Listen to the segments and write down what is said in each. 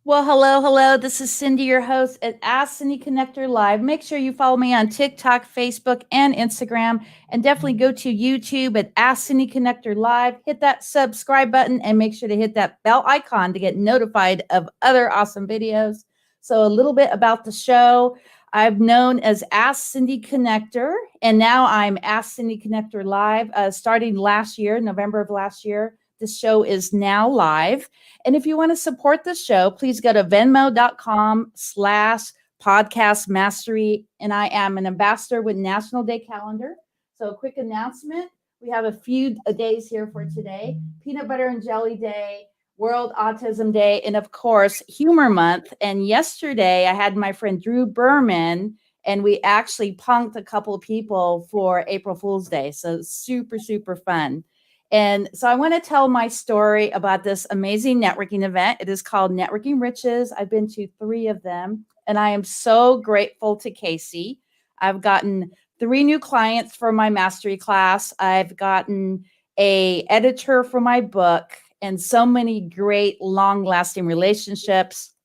Well, hello, hello. This is Cindy, your host at Ask Cindy Connector Live. Make sure you follow me on TikTok, Facebook, and Instagram. And definitely go to YouTube at Ask Cindy Connector Live. Hit that subscribe button and make sure to hit that bell icon to get notified of other awesome videos. So, a little bit about the show. I'm known as Ask Cindy Connector, and now I'm Ask Cindy Connector Live. Starting last year, November of last year, this show is now live. And if you want to support the show, please go to venmo.com/podcast mastery. And I am an ambassador with National Day Calendar. So a quick announcement. We have a few days here for today. Peanut Butter and Jelly Day, World Autism Day, and of course, Humor Month. And yesterday I had my friend Drew Berman, and we actually punked a couple of people for April Fool's Day. So super, super fun. And so I want to tell my story about this amazing networking event. It is called Networking Riches. I've been to 3 of them, and I am so grateful to Casey. I've gotten 3 new clients for my mastery class. I've gotten a editor for my book and so many great long-lasting relationships.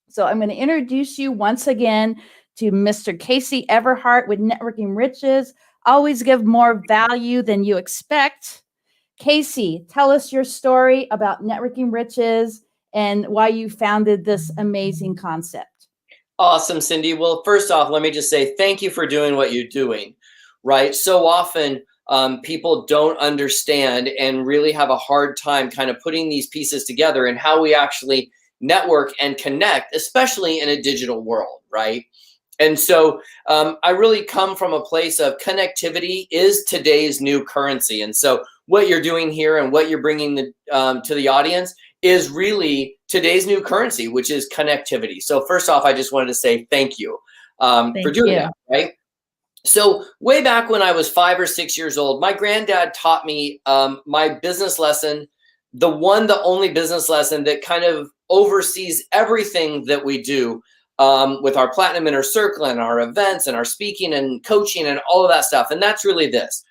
So I'm going to introduce you once again to Mr. Casey Eberhart with Networking Riches. Always give more value than you expect. Casey, tell us your story about Networking Riches and why you founded this amazing concept. Awesome, Cindy. Well, first off, let me just say thank you for doing what you're doing, right? So often people don't understand and really have a hard time kind of putting these pieces together and how we actually network and connect, especially in a digital world, right? And so I really come from a place of connectivity is today's new currency. And so what you're doing here and what you're bringing to the audience is really today's new currency, which is connectivity. So first off, I just wanted to say thank you for doing that, right? So way back when I was 5 or 6 years old, my granddad taught me my business lesson, the only business lesson that kind of oversees everything that we do with our Platinum Inner Circle and our events and our speaking and coaching and all of that stuff. And that's really this,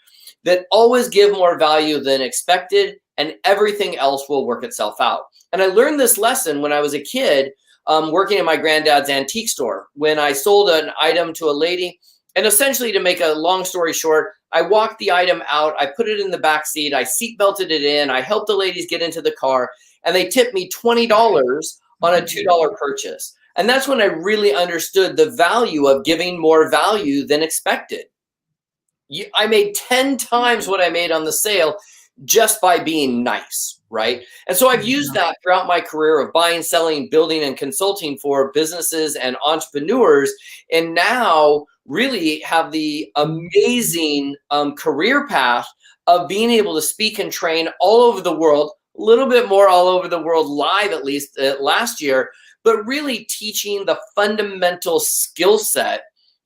that always give more value than expected and everything else will work itself out. And I learned this lesson when I was a kid working in my granddad's antique store when I sold an item to a lady. And essentially, to make a long story short, I walked the item out, I put it in the back seat, I seat belted it in, I helped the ladies get into the car, and they tipped me $20 on a $2 purchase. And that's when I really understood the value of giving more value than expected. I made 10 times what I made on the sale just by being nice, right? And so I've used that throughout my career of buying, selling, building, and consulting for businesses and entrepreneurs. And now really have the amazing career path of being able to speak and train all over the world, a little bit more all over the world live, at least last year, but really teaching the fundamental skill set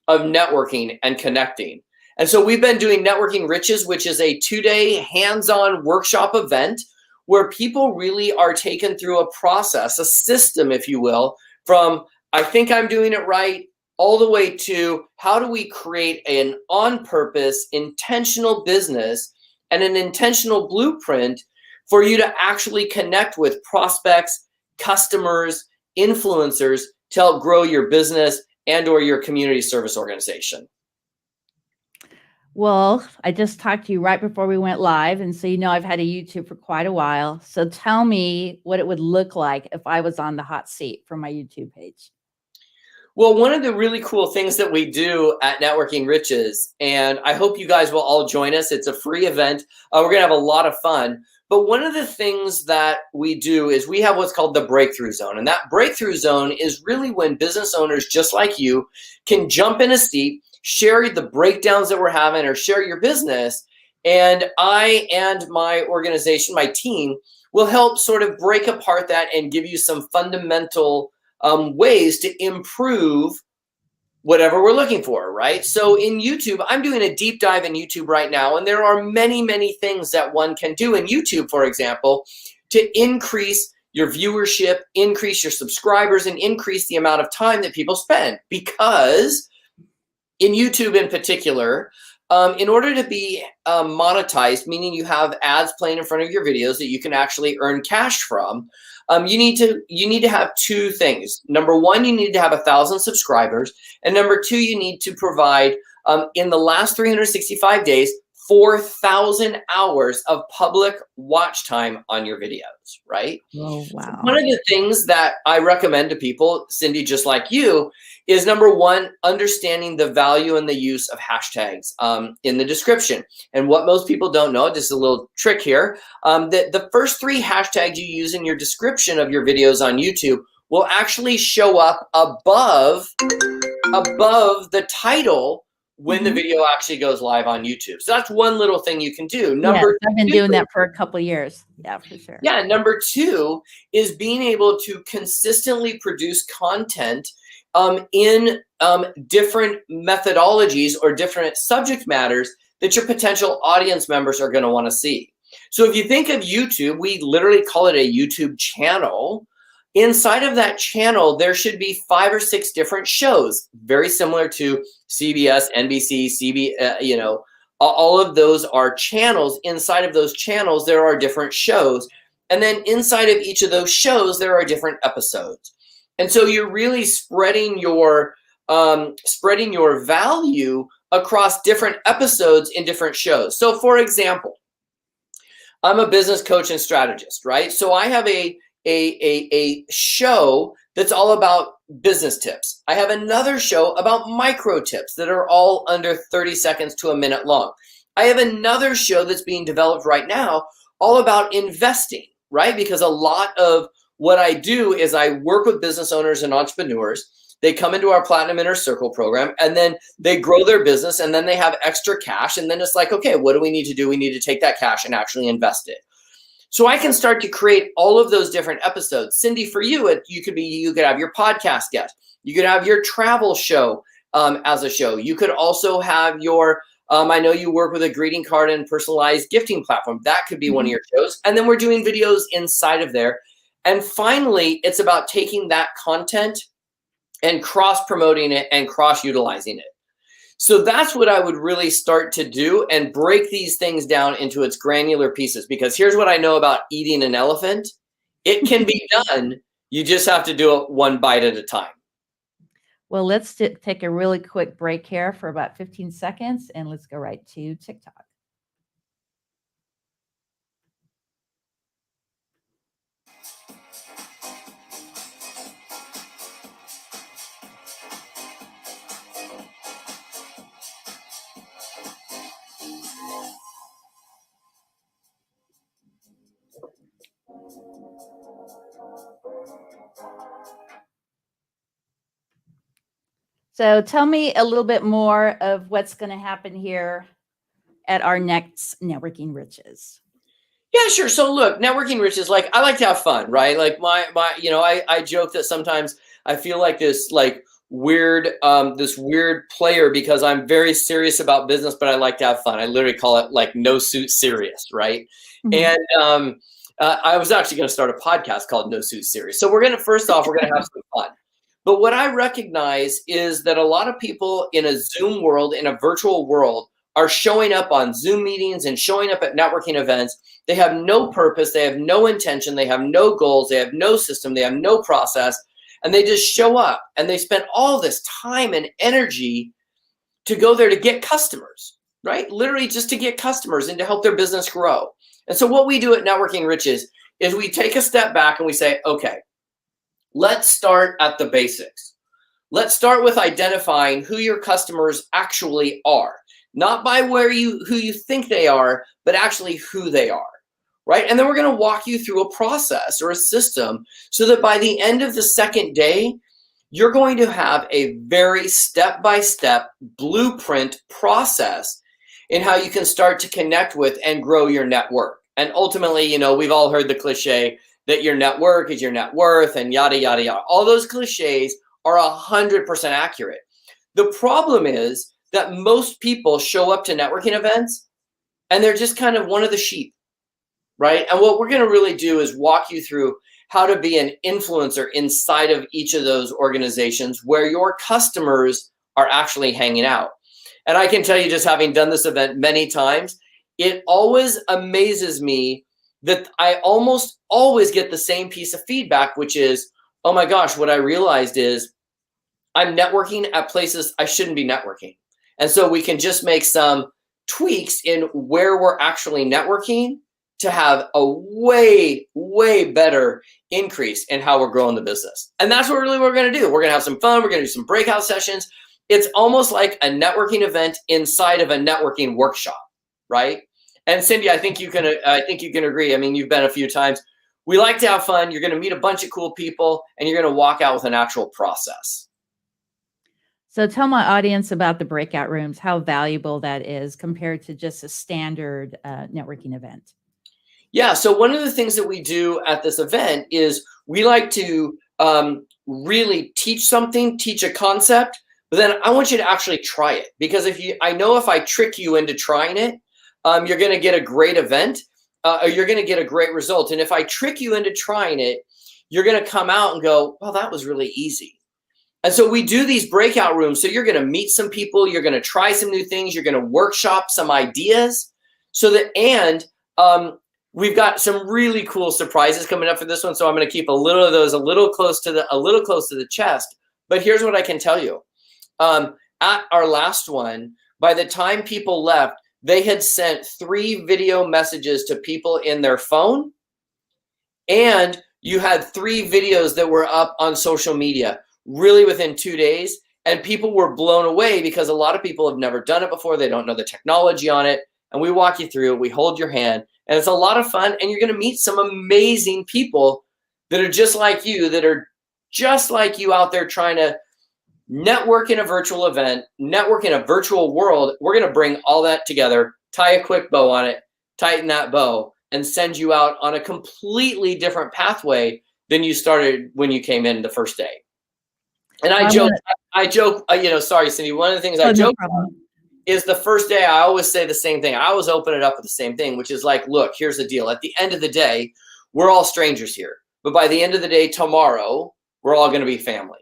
of networking and connecting. And so we've been doing Networking Riches, which is a 2-day hands-on workshop event where people really are taken through a process, a system, if you will, from I think I'm doing it right, all the way to how do we create an on-purpose, intentional business and an intentional blueprint for you to actually connect with prospects, customers, influencers to help grow your business and or your community service organization. Well, I just talked to you right before we went live. And so, I've had a YouTube for quite a while. So tell me what it would look like if I was on the hot seat for my YouTube page. Well, one of the really cool things that we do at Networking Riches, and I hope you guys will all join us. It's a free event. We're going to have a lot of fun. But one of the things that we do is we have what's called the breakthrough zone. And that breakthrough zone is really when business owners just like you can jump in a seat, share the breakdowns that we're having or share your business. And I and my organization, my team, will help sort of break apart that and give you some fundamental ways to improve whatever we're looking for, right? So in YouTube, I'm doing a deep dive in YouTube right now, and there are many, many things that one can do in YouTube, for example, to increase your viewership, increase your subscribers, and increase the amount of time that people spend. Because in YouTube in particular, in order to be monetized, meaning you have ads playing in front of your videos that you can actually earn cash from, you need to have two things. Number one, you need to have 1,000 subscribers, and number two, you need to provide in the last 365 days 4,000 hours of public watch time on your videos, right? Oh, So wow. one of the things that I recommend to people, Cindy, just like you, is number one, understanding the value and the use of hashtags in the description. And what most people don't know, just a little trick here, that the first 3 hashtags you use in your description of your videos on YouTube will actually show up above the title when the video actually goes live on YouTube. So that's one little thing you can do. Yes, I've been doing that for a couple of years. Yeah, for sure. Yeah, number 2 is being able to consistently produce content in different methodologies or different subject matters that your potential audience members are going to want to see. So if you think of YouTube, we literally call it a YouTube channel. Inside of that channel, there should be 5 or 6 different shows, very similar to CBS, NBC, all of those are channels. Inside of those channels, there are different shows. And then inside of each of those shows, there are different episodes. And so you're really spreading your value across different episodes in different shows. So for example, I'm a business coach and strategist, right? So I have a show that's all about business tips. I have another show about micro tips that are all under 30 seconds to a minute long. I have another show that's being developed right now all about investing, right? Because a lot of what I do is I work with business owners and entrepreneurs. They come into our Platinum Inner Circle program, and then they grow their business, and then they have extra cash. And then it's like, okay, what do we need to do? We need to take that cash and actually invest it. So I can start to create all of those different episodes. Cindy, for you, you could have your podcast guest. You could have your travel show as a show. You could also have your, I know you work with a greeting card and personalized gifting platform. That could be one of your shows. And then we're doing videos inside of there. And finally, it's about taking that content and cross-promoting it and cross-utilizing it. So that's what I would really start to do and break these things down into its granular pieces. Because here's what I know about eating an elephant. It can be done. You just have to do it one bite at a time. Well, let's take a really quick break here for about 15 seconds, and let's go right to TikTok. So tell me a little bit more of what's going to happen here at our next Networking Riches. Yeah, sure. So look, Networking Riches, like I like to have fun, right? Like I joke that sometimes I feel like this weird player because I'm very serious about business, but I like to have fun. I literally call it like no suit serious, right? And I was actually going to start a podcast called No Suit Serious. So we're going to have some fun. But what I recognize is that a lot of people in a Zoom world, in a virtual world, are showing up on Zoom meetings and showing up at networking events. They have no purpose. They have no intention. They have no goals. They have no system. They have no process. And they just show up and they spend all this time and energy to go there to get customers, right? Literally just to get customers and to help their business grow. And so what we do at Networking Riches is we take a step back and we say, okay, let's start at the basics. Let's start with identifying who your customers actually are, not by who you think they are, but actually who they are, right? And then we're going to walk you through a process or a system so that by the end of the second day, you're going to have a very step-by-step blueprint process in how you can start to connect with and grow your network. And ultimately, we've all heard the cliche that your network is your net worth and yada, yada, yada. All those cliches are 100% accurate. The problem is that most people show up to networking events and they're just kind of one of the sheep, right? And what we're going to really do is walk you through how to be an influencer inside of each of those organizations where your customers are actually hanging out. And I can tell you, just having done this event many times, it always amazes me that I almost always get the same piece of feedback, which is, oh my gosh, what I realized is I'm networking at places I shouldn't be networking. And so we can just make some tweaks in where we're actually networking to have a way, way better increase in how we're growing the business. And that's what we're going to do. We're going to have some fun. We're going to do some breakout sessions. It's almost like a networking event inside of a networking workshop, right? And Cindy, I think you can agree. I mean, you've been a few times. We like to have fun. You're going to meet a bunch of cool people, and you're going to walk out with an actual process. So tell my audience about the breakout rooms, how valuable that is compared to just a standard networking event. Yeah, so one of the things that we do at this event is we like to really teach something, teach a concept, but then I want you to actually try it. Because I know if I trick you into trying it, you're going to get a great event, or you're going to get a great result. And if I trick you into trying it, you're going to come out and go, well, that was really easy. And so we do these breakout rooms. So you're going to meet some people, you're going to try some new things, you're going to workshop some ideas, so that, and we've got some really cool surprises coming up for this one. So I'm going to keep a little of those a little close to the chest. But here's what I can tell you. At our last one, by the time people left, they had sent 3 video messages to people in their phone, and you had 3 videos that were up on social media really within 2 days. And people were blown away because a lot of people have never done it before. They don't know the technology on it. And we walk you through it. We hold your hand, and it's a lot of fun. And you're going to meet some amazing people that are just like you out there trying to network in a virtual event, network in a virtual world. We're going to bring all that together, tie a quick bow on it, tighten that bow, and send you out on a completely different pathway than you started when you came in the first day. And I joke, sorry, Cindy, one of the things I joke about is the first day I always say the same thing. I always open it up with the same thing, which is like, look, here's the deal. At the end of the day, we're all strangers here. But by the end of the day tomorrow, we're all going to be family.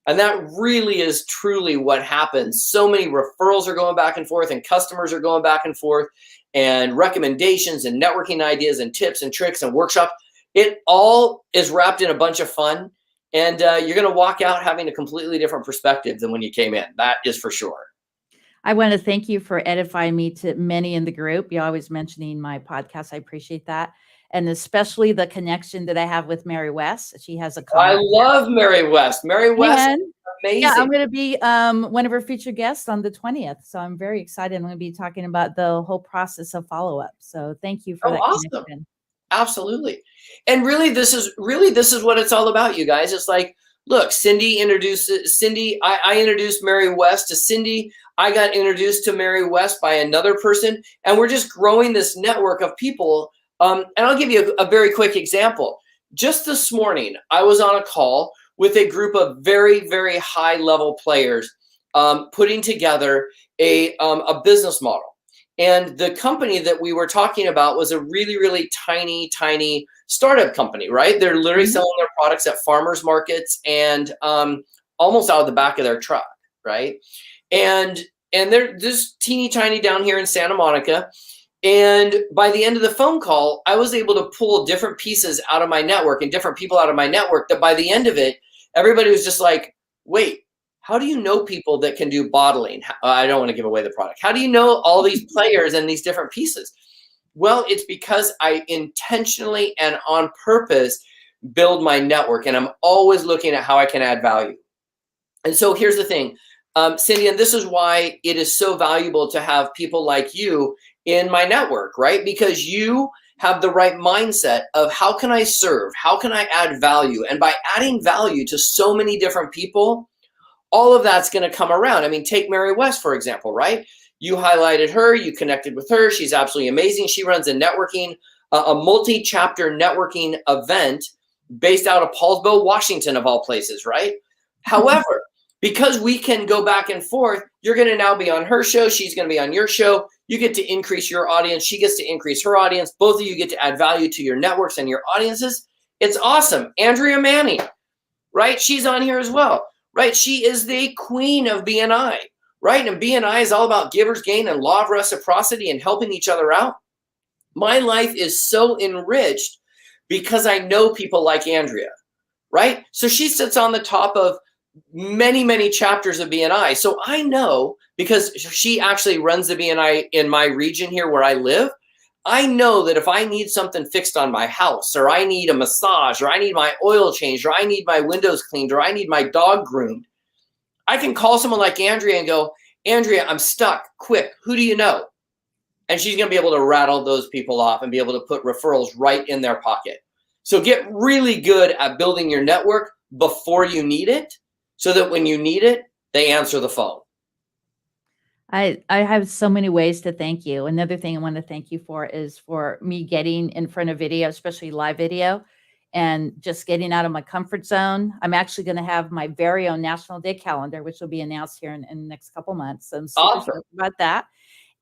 And that really is truly what happens. So many referrals are going back and forth, and customers are going back and forth, and recommendations and networking ideas and tips and tricks and workshops. It all is wrapped in a bunch of fun. And you're going to walk out having a completely different perspective than when you came in. That is for sure. I want to thank you for edifying me to many in the group. You're always mentioning my podcast. I appreciate that. And especially the connection that I have with Mary West. She has a comment. I love Mary West. Mary West is amazing. Yeah, I'm going to be one of her featured guests on the 20th. So I'm very excited. I'm going to be talking about the whole process of follow-up. So thank you for that connection. Absolutely. And really, this is what it's all about, you guys. It's like, look, I introduced Mary West to Cindy. I got introduced to Mary West by another person, and we're just growing this network of people. And I'll give you a very quick example. Just this morning, I was on a call with a group of very, very high level players putting together a business model. And the company that we were talking about was a really, really tiny startup company, right? They're literally selling their products at farmers markets and almost out of the back of their truck, right? And they're just teeny tiny down here in Santa Monica. And by the end of the phone call, I was able to pull different pieces out of my network and different people out of my network that by the end of it, everybody was just like, wait, how do you know people that can do bottling? I don't want to give away the product. How do you know all these players and these different pieces? Well, it's because I intentionally and on purpose build my network, and I'm always looking at how I can add value. And so here's the thing, Cindy, and this is why it is so valuable to have people like you in my network, right? Because you have the right mindset of how can I serve? How can I add value? And by adding value to so many different people, all of that's going to come around. I mean, take Mary West, for example, right? You highlighted her, you connected with her. She's absolutely amazing. She runs a multi-chapter networking event based out of Paulsbo, Washington, of all places, right? However, because we can go back and forth, you're going to now be on her show. She's going to be on your show. You get to increase your audience. She gets to increase her audience. Both of you get to add value to your networks and your audiences. It's awesome. Andrea Manning, right? She's on here as well. Right? She is the queen of BNI, right? And BNI is all about givers gain and law of reciprocity and helping each other out. My life is so enriched because I know people like Andrea, right? So she sits on the top of many, many chapters of BNI. So I know, because she actually runs the BNI in my region here where I live, I know that if I need something fixed on my house, or I need a massage, or I need my oil changed, or I need my windows cleaned, or I need my dog groomed, I can call someone like Andrea and go, Andrea, I'm stuck. Quick, who do you know? And she's going to be able to rattle those people off and be able to put referrals right in their pocket. So get really good at building your network before you need it, so that when you need it, they answer the phone. I have so many ways to thank you. Another thing I want to thank you for is for me getting in front of video, especially live video, and just getting out of my comfort zone. I'm actually going to have my very own National Day calendar, which will be announced here in the next couple months. So I'm super Awesome. stoked about that.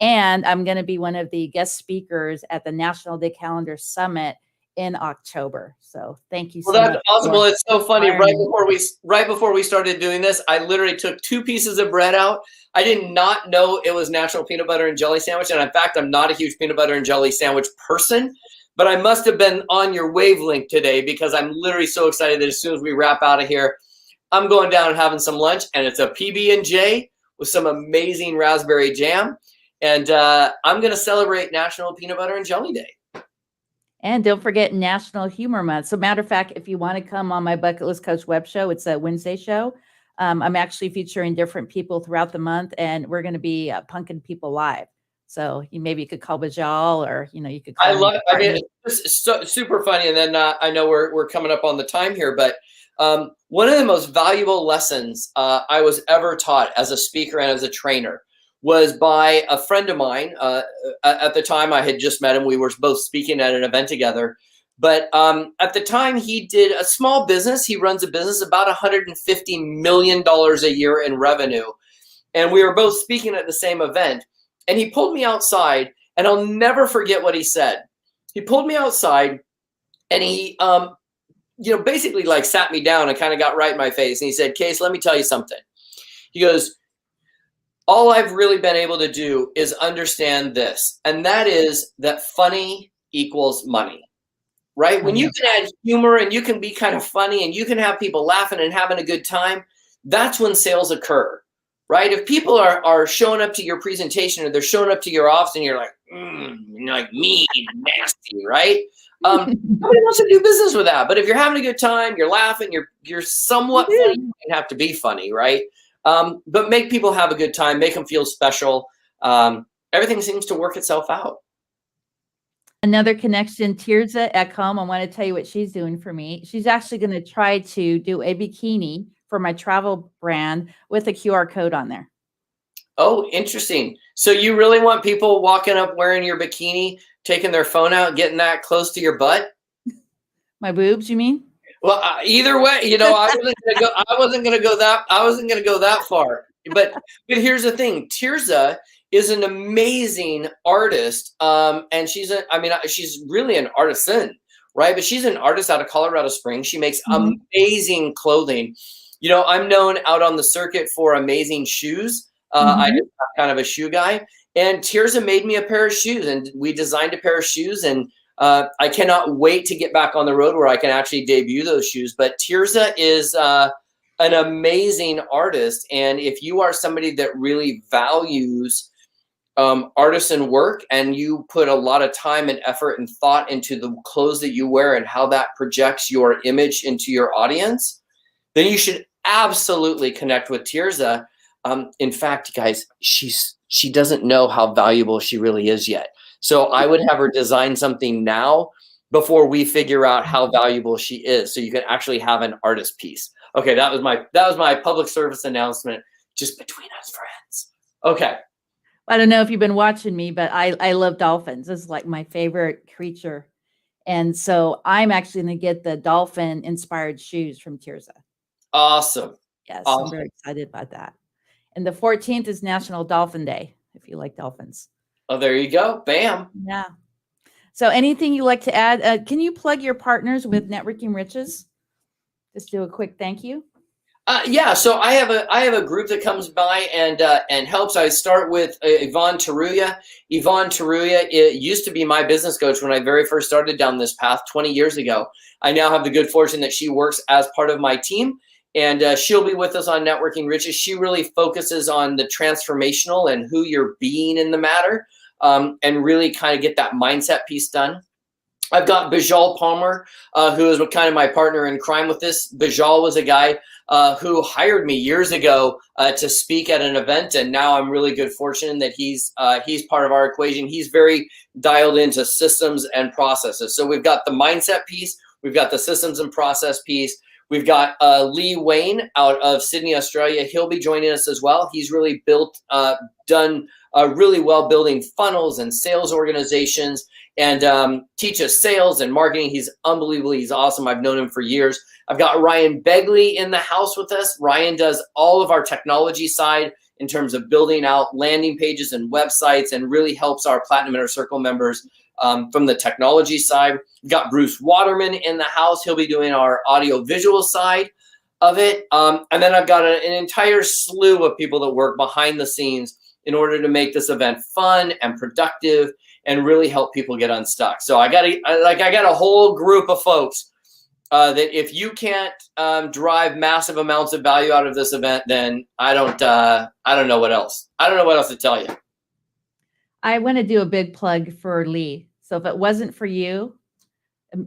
And I'm going to be one of the guest speakers at the National Day Calendar Summit in October. So thank you so Well, much. that's awesome. Well, it's so funny. inspiring Right before we started doing this, I literally took 2 pieces of bread out. I did not know it was National Peanut Butter and Jelly Sandwich. And in fact, I'm not a huge peanut butter and jelly sandwich person, but I must have been on your wavelength today, because I'm literally so excited that as soon as we wrap out of here, I'm going down and having some lunch, and it's a PB&J with some amazing raspberry jam. And I'm going to celebrate National Peanut Butter and Jelly Day. And don't forget National Humor Month. So matter of fact, if you want to come on my Bucket List Coach web show, it's a Wednesday show. I'm actually featuring different people throughout the month, and we're going to be punking people live. So maybe you could call Bajal, or, you could call I love it. I mean, it's so, super funny. And then I know we're coming up on the time here, but one of the most valuable lessons I was ever taught as a speaker and as a trainer was by a friend of mine. At the time, I had just met him. We were both speaking at an event together. But at the time, he did a small business. He runs a business about $150 million a year in revenue. And we were both speaking at the same event. And he pulled me outside, and I'll never forget what he said. He pulled me outside, and he basically like sat me down and kind of got right in my face. And he said, Case, let me tell you something. He goes, all I've really been able to do is understand this, and that is that funny equals money, right? When you can add humor and you can be kind of funny and you can have people laughing and having a good time, that's when sales occur, right? If people are showing up to your presentation, or they're showing up to your office, and you're like, like mean, nasty, right? Nobody wants to do business with that. But if you're having a good time, you're laughing, you're somewhat funny, you don't have to be funny, right? But make people have a good time, make them feel special. Everything seems to work itself out. Another connection, Tirza Ekholm. I want to tell you what she's doing for me. She's actually going to try to do a bikini for my travel brand with a QR code on there. Oh, interesting. So you really want people walking up wearing your bikini, taking their phone out, getting that close to your butt? My boobs, you mean? Well, either way, I wasn't going to go that far. But here's the thing. Tirza is an amazing artist. And she's really an artisan, right? But she's an artist out of Colorado Springs. She makes amazing clothing. I'm known out on the circuit for amazing shoes. I just kind of a shoe guy. And Tirza made me a pair of shoes, and we designed a pair of shoes, and I cannot wait to get back on the road where I can actually debut those shoes. But Tirza is an amazing artist. And if you are somebody that really values artisan work, and you put a lot of time and effort and thought into the clothes that you wear and how that projects your image into your audience, then you should absolutely connect with Tirza. In fact, guys, she doesn't know how valuable she really is yet. So I would have her design something now before we figure out how valuable she is, so you can actually have an artist piece. Okay, that was my public service announcement, just between us friends. Okay. I don't know if you've been watching me, but I love dolphins. It's like my favorite creature. And so I'm actually going to get the dolphin inspired shoes from Tirza. Awesome. Yes, awesome. I'm very excited about that. And the 14th is National Dolphin Day, if you like dolphins. Oh, there you go. Bam. Yeah. So anything you like to add? Can you plug your partners with Networking Riches? Just do a quick thank you. Yeah, so I have a group that comes by and helps. I start with Yvonne Taruya. Yvonne Taruya, it used to be my business coach when I very first started down this path 20 years ago. I now have the good fortune that she works as part of my team, and she'll be with us on Networking Riches. She really focuses on the transformational and who you're being in the matter, and really kind of get that mindset piece done. I've got Bajal Palmer, who is kind of my partner in crime with this. Bajal was a guy who hired me years ago to speak at an event, and now I'm really good fortune that he's part of our equation. He's very dialed into systems and processes. So we've got the mindset piece, we've got the systems and process piece. We've got Lee Wayne out of Sydney, Australia. He'll be joining us as well. He's really done really well building funnels and sales organizations, and teaches sales and marketing. He's unbelievable. He's awesome. I've known him for years. I've got Ryan Begley in the house with us. Ryan does all of our technology side in terms of building out landing pages and websites, and really helps our Platinum Inner Circle members from the technology side. We've got Bruce Waterman in the house. He'll be doing our audio visual side of it. And then I've got an entire slew of people that work behind the scenes in order to make this event fun and productive and really help people get unstuck. So I got a whole group of folks that if you can't drive massive amounts of value out of this event, then I don't know what else. I don't know what else to tell you. I want to do a big plug for Lee. So if it wasn't for you,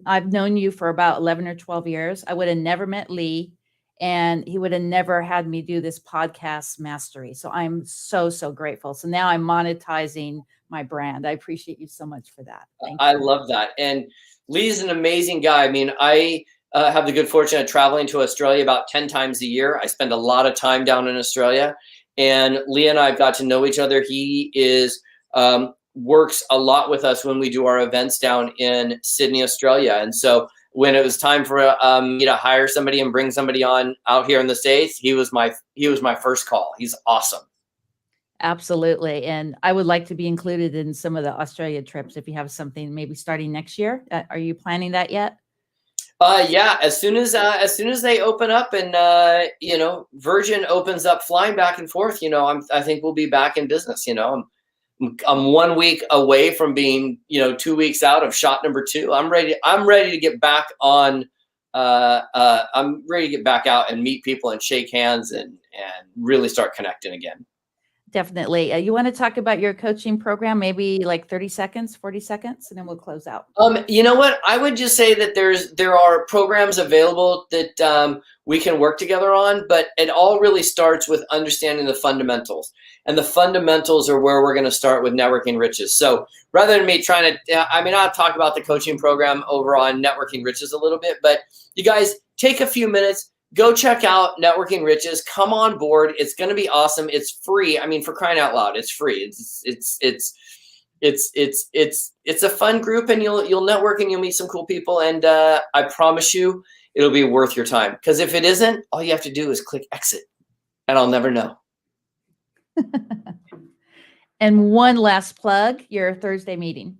I've known you for about 11 or 12 years. I would have never met Lee, and he would have never had me do this podcast mastery. So I'm so, so grateful. So now I'm monetizing my brand. I appreciate you so much for that. Thank you. I love that. And Lee's an amazing guy. I mean, I have the good fortune of traveling to Australia about 10 times a year. I spend a lot of time down in Australia, and Lee and I have got to know each other. He works a lot with us when we do our events down in Sydney, Australia. And so when it was time for me to hire somebody and bring somebody on out here in the States, he was my first call. He's awesome. Absolutely. And I would like to be included in some of the Australia trips if you have something maybe starting next year. Are you planning that yet? Yeah, as soon as they open up and Virgin opens up flying back and forth, I think we'll be back in business. I'm 1 week away from being 2 weeks out of shot number 2. I'm ready to get back on. I'm ready to get back out and meet people and shake hands and really start connecting again. Definitely. You want to talk about your coaching program, maybe like 30 seconds, 40 seconds, and then we'll close out. You know what? I would just say that there are programs available that we can work together on, but it all really starts with understanding the fundamentals. And the fundamentals are where we're going to start with Networking Riches. So rather than me trying to, I'll talk about the coaching program over on Networking Riches a little bit, but you guys take a few minutes. Go check out Networking Riches. Come on board. It's going to be awesome. It's free. I mean, for crying out loud, it's free. It's a fun group, and you'll network and you'll meet some cool people. And I promise you, it'll be worth your time. Because if it isn't, all you have to do is click exit, and I'll never know. And one last plug: your Thursday meeting.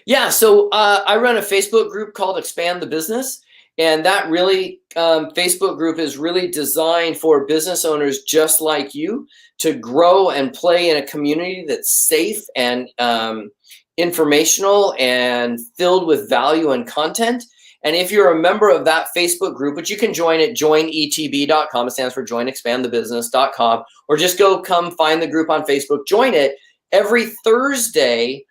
Yeah. So I run a Facebook group called Expand the Business. And that really, Facebook group is really designed for business owners just like you to grow and play in a community that's safe and informational and filled with value and content. And if you're a member of that Facebook group, which you can join at joinetb.com, it stands for joinexpandthebusiness.com, or just come find the group on Facebook, join it. Every Thursday,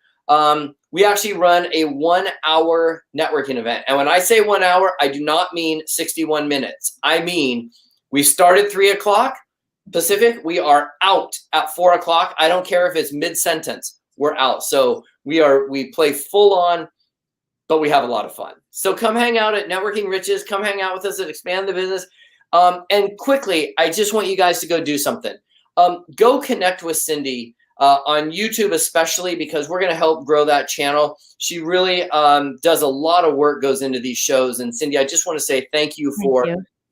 we actually run a 1 hour networking event. And when I say 1 hour, I do not mean 61 minutes. I mean, we start at 3 o'clock Pacific. We are out at 4 o'clock. I don't care if it's mid-sentence, we're out. So we play full on, but we have a lot of fun. So come hang out at Networking Riches. Come hang out with us at Expand the Business. And quickly, I just want you guys to go do something. Go connect with Cindy. On YouTube especially, because we're going to help grow that channel. She really does a lot of work, goes into these shows. And Cindy, I just want to say thank you for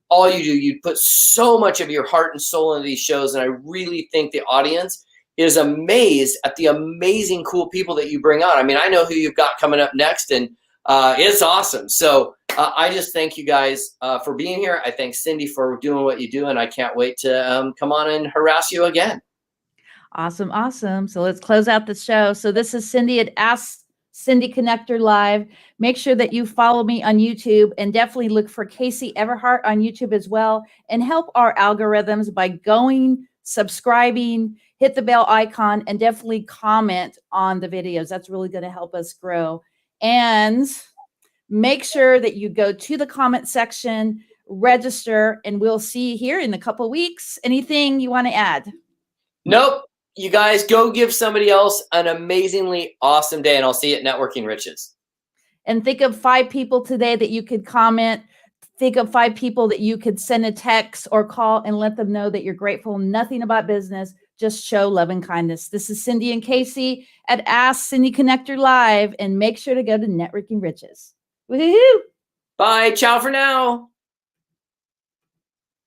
all you do. You put so much of your heart and soul into these shows, and I really think the audience is amazed at the amazing, cool people that you bring on. I mean, I know who you've got coming up next, and It's awesome. So I just thank you guys for being here. I thank Cindy for doing what you do, and I can't wait to come on and harass you again. Awesome. Awesome. So let's close out the show. So this is Cindy at Ask Cindy Connector Live. Make sure that you follow me on YouTube, and definitely look for Casey Eberhart on YouTube as well, and help our algorithms by going, subscribing, hit the bell icon, and definitely comment on the videos. That's really going to help us grow. And make sure that you go to the comment section, register, and we'll see you here in a couple of weeks. Anything you want to add? Nope. You guys go give somebody else an amazingly awesome day, and I'll see you at Networking Riches. And think of 5 people today that you could comment. Think of 5 people that you could send a text or call and let them know that you're grateful. Nothing about business. Just show love and kindness. This is Cindy and Casey at Ask Cindy Connector Live. And make sure to go to Networking Riches. Woohoo! Bye. Ciao for now.